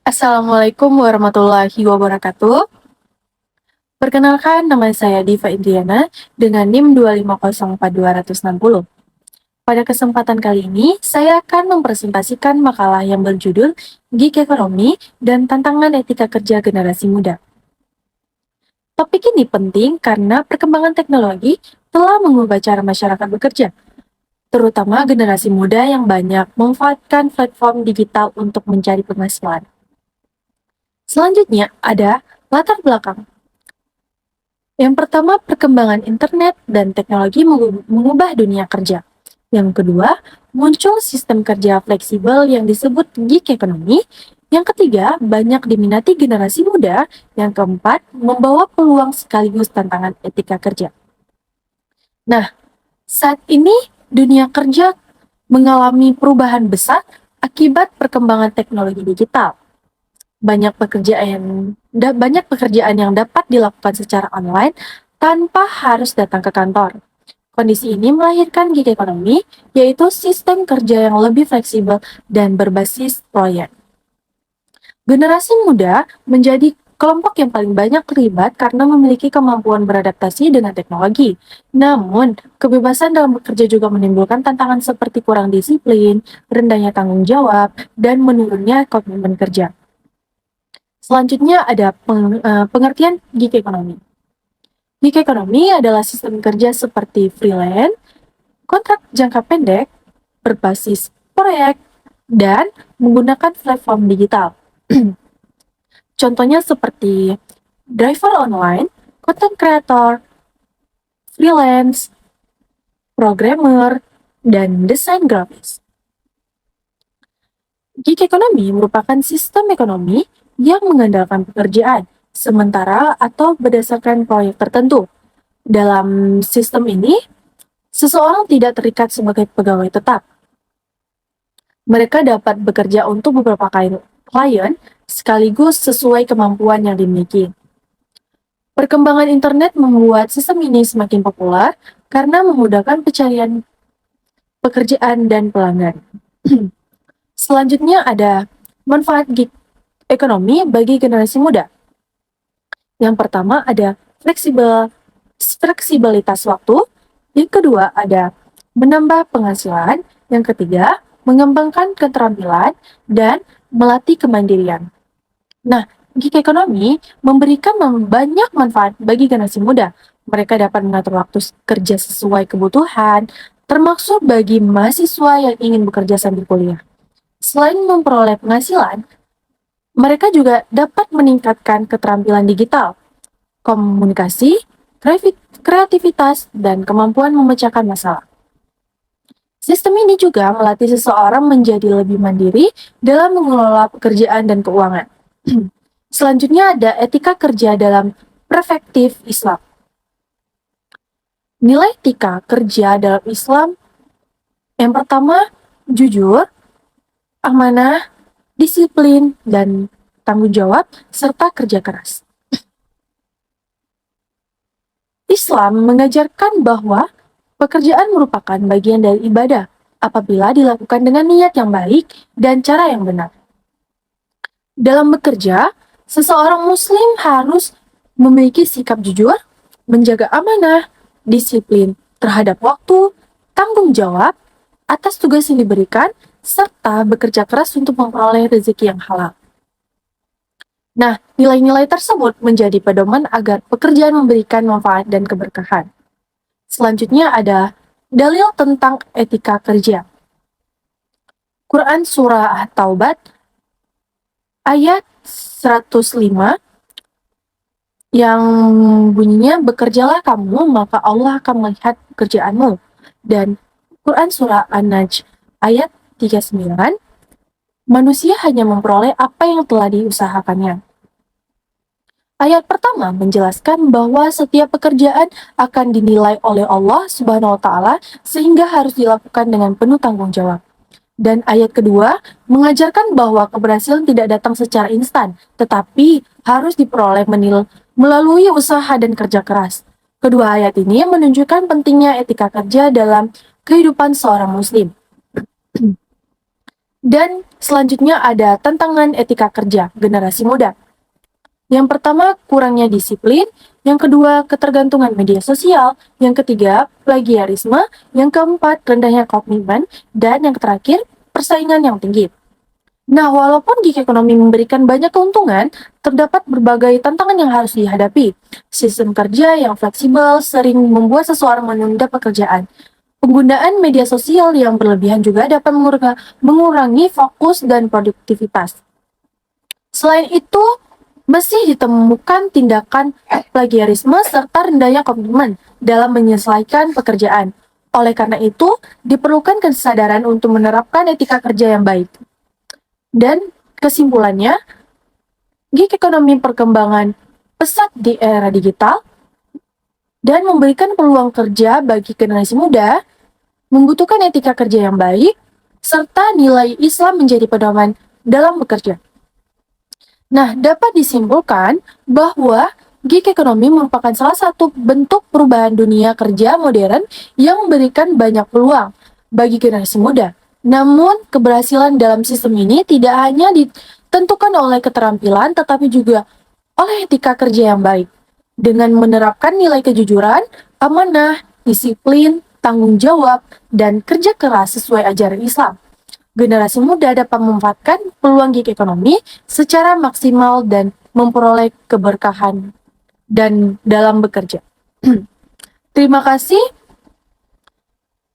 Assalamualaikum warahmatullahi wabarakatuh. Perkenalkan, nama saya Diva Indriana dengan NIM 2504260. Pada kesempatan kali ini, saya akan mempresentasikan makalah yang berjudul Gig Ekonomi dan Tantangan Etika Kerja Generasi Muda. Topik ini penting karena perkembangan teknologi telah mengubah cara masyarakat bekerja, terutama generasi muda yang banyak memanfaatkan platform digital untuk mencari penghasilan. Selanjutnya ada latar belakang. Yang pertama, perkembangan internet dan teknologi mengubah dunia kerja. Yang kedua, muncul sistem kerja fleksibel yang disebut gig economy. Yang ketiga, banyak diminati generasi muda. Yang keempat, membawa peluang sekaligus tantangan etika kerja. Nah, saat ini dunia kerja mengalami perubahan besar akibat perkembangan teknologi digital. Banyak pekerjaan yang dapat dilakukan secara online tanpa harus datang ke kantor. Kondisi ini melahirkan gig economy, yaitu sistem kerja yang lebih fleksibel dan berbasis proyek. Generasi muda menjadi kelompok yang paling banyak terlibat karena memiliki kemampuan beradaptasi dengan teknologi. Namun, kebebasan dalam bekerja juga menimbulkan tantangan seperti kurang disiplin, rendahnya tanggung jawab, dan menurunnya komitmen kerja. Selanjutnya ada pengertian gig economy. Gig economy adalah sistem kerja seperti freelance, kontrak jangka pendek, berbasis proyek, dan menggunakan platform digital. Contohnya seperti driver online, content creator, freelance, programmer, dan desain grafis. Gig economy merupakan sistem ekonomi yang mengandalkan pekerjaan sementara atau berdasarkan proyek tertentu. Dalam sistem ini, seseorang tidak terikat sebagai pegawai tetap. Mereka dapat bekerja untuk beberapa klien sekaligus sesuai kemampuan yang dimiliki. Perkembangan internet membuat sistem ini semakin populer karena memudahkan pencarian pekerjaan dan pelanggan. Selanjutnya ada manfaat gig ekonomi bagi generasi muda. Yang pertama ada fleksibilitas waktu, yang kedua ada menambah penghasilan, yang ketiga mengembangkan keterampilan, dan melatih kemandirian. Nah, gig ekonomi memberikan banyak manfaat bagi generasi muda. Mereka dapat mengatur waktu kerja sesuai kebutuhan, termasuk bagi mahasiswa yang ingin bekerja sambil kuliah. Selain memperoleh penghasilan, mereka juga dapat meningkatkan keterampilan digital, komunikasi, kreativitas, dan kemampuan memecahkan masalah. Sistem ini juga melatih seseorang menjadi lebih mandiri dalam mengelola pekerjaan dan keuangan. Selanjutnya ada etika kerja dalam perspektif Islam. Nilai etika kerja dalam Islam yang pertama, jujur, amanah, disiplin, dan tanggung jawab, serta kerja keras. Islam mengajarkan bahwa pekerjaan merupakan bagian dari ibadah apabila dilakukan dengan niat yang baik dan cara yang benar. Dalam bekerja, seseorang muslim harus memiliki sikap jujur, menjaga amanah, disiplin terhadap waktu, tanggung jawab atas tugas yang diberikan, serta bekerja keras untuk memperoleh rezeki yang halal. Nah, nilai-nilai tersebut menjadi pedoman agar pekerjaan memberikan manfaat dan keberkahan. Selanjutnya ada dalil tentang etika kerja. Quran Surah At-Taubat ayat 105 yang bunyinya, bekerjalah kamu maka Allah akan melihat pekerjaanmu. Dan Quran Surah An-Najm ayat 39, manusia hanya memperoleh apa yang telah diusahakannya. Ayat pertama menjelaskan bahwa setiap pekerjaan akan dinilai oleh Allah Subhanahu wa Ta'ala sehingga harus dilakukan dengan penuh tanggung jawab. Dan ayat kedua mengajarkan bahwa keberhasilan tidak datang secara instan, tetapi harus diperoleh melalui usaha dan kerja keras. Kedua ayat ini menunjukkan pentingnya etika kerja dalam kehidupan seorang muslim. Dan selanjutnya ada tantangan etika kerja generasi muda. Yang pertama, kurangnya disiplin. Yang kedua, ketergantungan media sosial. Yang ketiga, plagiarisme. Yang keempat, rendahnya komitmen. Dan yang terakhir, persaingan yang tinggi. Nah, walaupun gig ekonomi memberikan banyak keuntungan, terdapat berbagai tantangan yang harus dihadapi. Sistem kerja yang fleksibel sering membuat seseorang menunda pekerjaan. Penggunaan media sosial yang berlebihan juga dapat mengurangi fokus dan produktivitas. Selain itu, masih ditemukan tindakan plagiarisme serta rendahnya komitmen dalam menyelesaikan pekerjaan. Oleh karena itu, diperlukan kesadaran untuk menerapkan etika kerja yang baik. Dan kesimpulannya, gig ekonomi perkembangan pesat di era digital dan memberikan peluang kerja bagi generasi muda, membutuhkan etika kerja yang baik, serta nilai Islam menjadi pedoman dalam bekerja. Nah, dapat disimpulkan bahwa gig ekonomi merupakan salah satu bentuk perubahan dunia kerja modern yang memberikan banyak peluang bagi generasi muda. Namun, keberhasilan dalam sistem ini tidak hanya ditentukan oleh keterampilan, tetapi juga oleh etika kerja yang baik. Dengan menerapkan nilai kejujuran, amanah, disiplin, tanggung jawab, dan kerja keras sesuai ajaran Islam, generasi muda dapat memanfaatkan peluang gig ekonomi secara maksimal dan memperoleh keberkahan dan dalam bekerja. Terima kasih.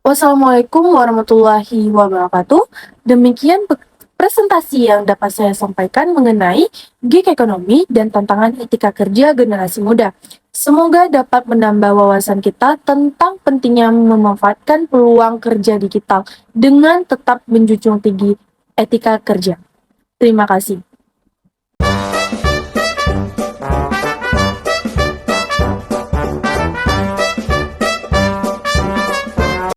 Wassalamualaikum warahmatullahi wabarakatuh. Demikian presentasi yang dapat saya sampaikan mengenai gig ekonomi dan tantangan etika kerja generasi muda. Semoga dapat menambah wawasan kita tentang pentingnya memanfaatkan peluang kerja digital dengan tetap menjunjung tinggi etika kerja. Terima kasih.